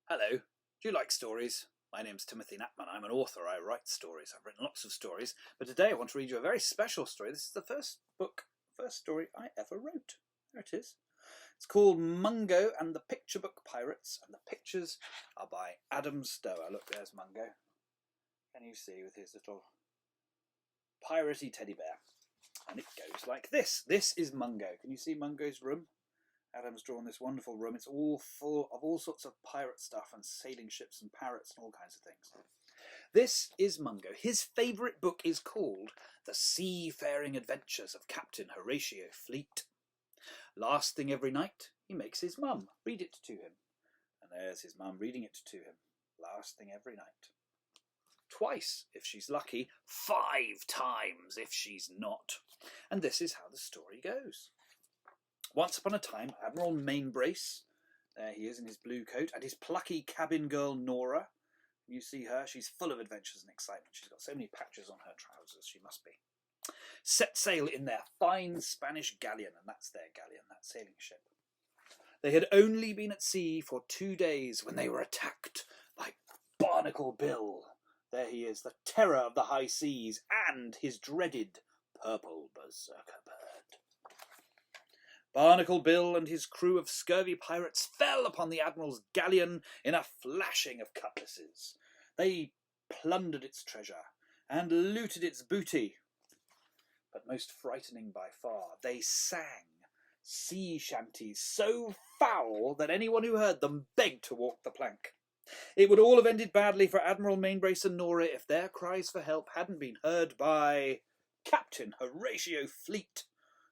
Hello, do you like stories? My name's Timothy Knapman. I'm an author. I write stories. I've written lots of stories, but today I want to read you a very special story. This is the first story I ever wrote. There it is. It's called Mungo and the Picture Book Pirates, and the pictures are by Adam Stower. Look, there's Mungo. Can you see with his little piratey teddy bear? And it goes like this. This is Mungo. Can you see Mungo's room? Adam's drawn this wonderful room. It's all full of all sorts of pirate stuff and sailing ships and parrots and all kinds of things. This is Mungo. His favourite book is called The Seafaring Adventures of Captain Horatio Fleet. Last thing every night, he makes his mum read it to him. And there's his mum reading it to him. Last thing every night. Twice, if she's lucky. 5 times, if she's not. And this is how the story goes. Once upon a time, Admiral Mainbrace, there he is in his blue coat, and his plucky cabin girl Nora. You see her, she's full of adventures and excitement. She's got so many patches on her trousers, she must be. Set sail in their fine Spanish galleon, and that's their galleon, that sailing ship. They had only been at sea for 2 days when they were attacked by Barnacle Bill. There he is, the terror of the high seas, and his dreaded purple berserker bird. Barnacle Bill and his crew of scurvy pirates fell upon the Admiral's galleon in a flashing of cutlasses. They plundered its treasure and looted its booty. But most frightening by far, they sang sea shanties so foul that anyone who heard them begged to walk the plank. It would all have ended badly for Admiral Mainbrace and Nora if their cries for help hadn't been heard by Captain Horatio Fleet,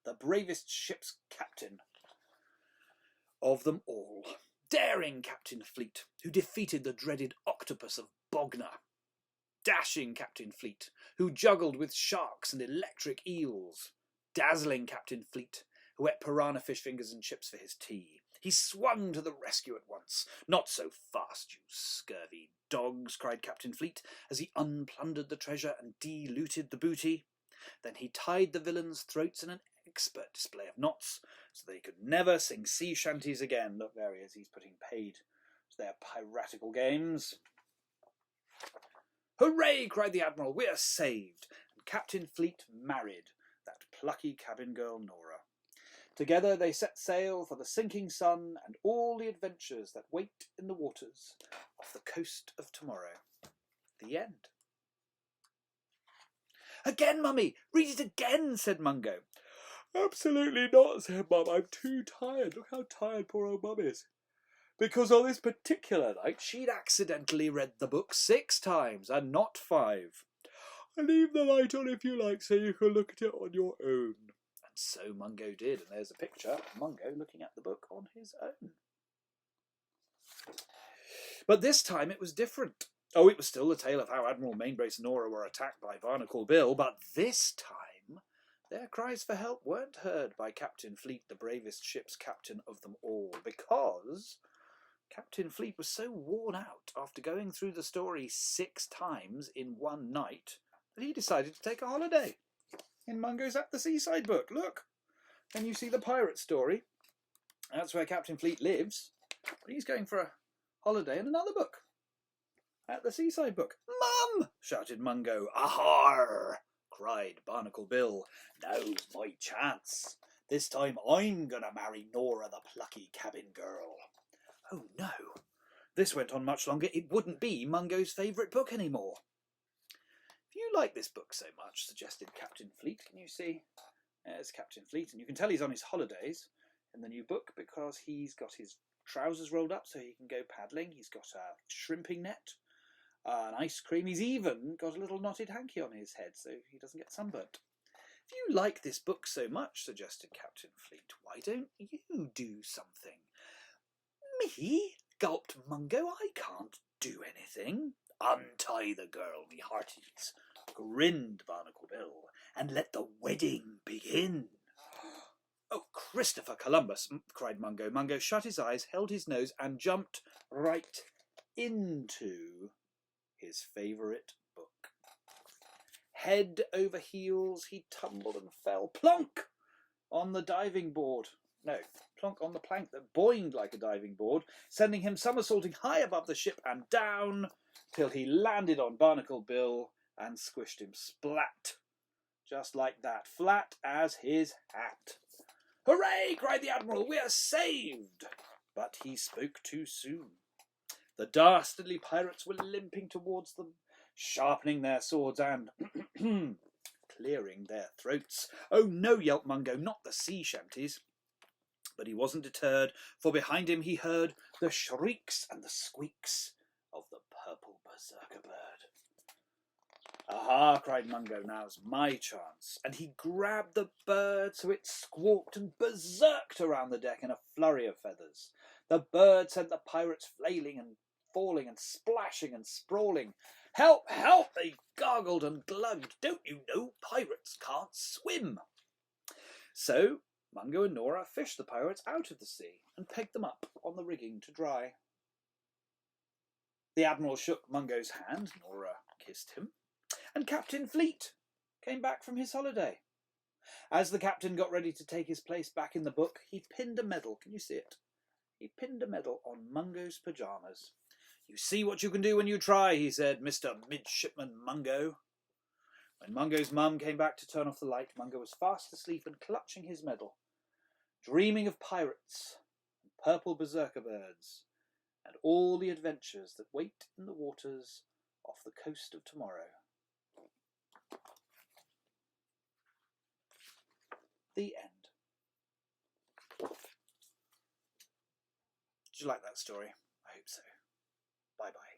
the bravest ship's captain of them all. Daring Captain Fleet, who defeated the dreaded octopus of Bognor. Dashing Captain Fleet, who juggled with sharks and electric eels. Dazzling Captain Fleet, who ate piranha fish fingers and chips for his tea. He swung to the rescue at once. Not so fast, you scurvy dogs, cried Captain Fleet, as he unplundered the treasure and de-looted the booty. Then he tied the villains' throats in an expert display of knots, so they could never sing sea shanties again. Look, there he is, he's putting paid to their piratical games. Hooray, cried the Admiral, we are saved, and Captain Fleet married that plucky cabin girl Nora. Together they set sail for the sinking sun and all the adventures that wait in the waters off the coast of tomorrow. The end. Again, Mummy! Read it again, said Mungo. Absolutely not, said Mum. I'm too tired. Look how tired poor old Mum is. Because on this particular night, she'd accidentally read the book 6 times and not 5. I'll leave the light on if you like, so you can look at it on your own. And so Mungo did, and there's a picture of Mungo looking at the book on his own. But this time it was different. Oh, it was still the tale of how Admiral Mainbrace and Nora were attacked by Barnacle Bill, but this time their cries for help weren't heard by Captain Fleet, the bravest ship's captain of them all, because Captain Fleet was so worn out after going through the story 6 times in one night that he decided to take a holiday. In Mungo's At the Seaside book, look, and you see the pirate story. That's where Captain Fleet lives, but he's going for a holiday in another book. At the Seaside book. Mum! Shouted Mungo. Ahar! Cried Barnacle Bill. Now's my chance. This time I'm gonna marry Nora, the plucky cabin girl. Oh no. This went on much longer. It wouldn't be Mungo's favourite book anymore. If you like this book so much, suggested Captain Fleet, can you see? There's Captain Fleet, and you can tell he's on his holidays in the new book because he's got his trousers rolled up so he can go paddling. He's got a shrimping net. An ice cream. He's even got a little knotted hanky on his head so he doesn't get sunburnt. If you like this book so much, suggested Captain Fleet, why don't you do something? Me? Gulped Mungo. I can't do anything. Untie the girl, me hearties, grinned Barnacle Bill, and let the wedding begin. Oh, Christopher Columbus, cried Mungo. Mungo shut his eyes, held his nose, and jumped right into his favourite book. Head over heels, he tumbled and fell plonk on the diving board. No, plonk on the plank that boinged like a diving board, sending him somersaulting high above the ship and down till he landed on Barnacle Bill and squished him splat. Just like that, flat as his hat. "Hooray!" cried the Admiral, "we are saved!" But he spoke too soon. The dastardly pirates were limping towards them, sharpening their swords and clearing their throats. "Oh no," yelped Mungo, "not the sea shanties." But he wasn't deterred, for behind him he heard the shrieks and the squeaks of the purple berserker bird. "Aha!" cried Mungo, "now's my chance." And he grabbed the bird so it squawked and berserked around the deck in a flurry of feathers. The bird sent the pirates flailing and falling and splashing and sprawling. "Help! Help!" they gargled and glugged. "Don't you know pirates can't swim?" So Mungo and Nora fished the pirates out of the sea and pegged them up on the rigging to dry. The Admiral shook Mungo's hand, Nora kissed him, and Captain Fleet came back from his holiday. As the captain got ready to take his place back in the book, he pinned a medal. Can you see it? He pinned a medal on Mungo's pyjamas. "You see what you can do when you try," he said, "Mr. Midshipman Mungo." When Mungo's mum came back to turn off the light, Mungo was fast asleep and clutching his medal, dreaming of pirates and purple berserker birds and all the adventures that wait in the waters off the coast of tomorrow. The end. Did you like that story? I hope so. Bye-bye.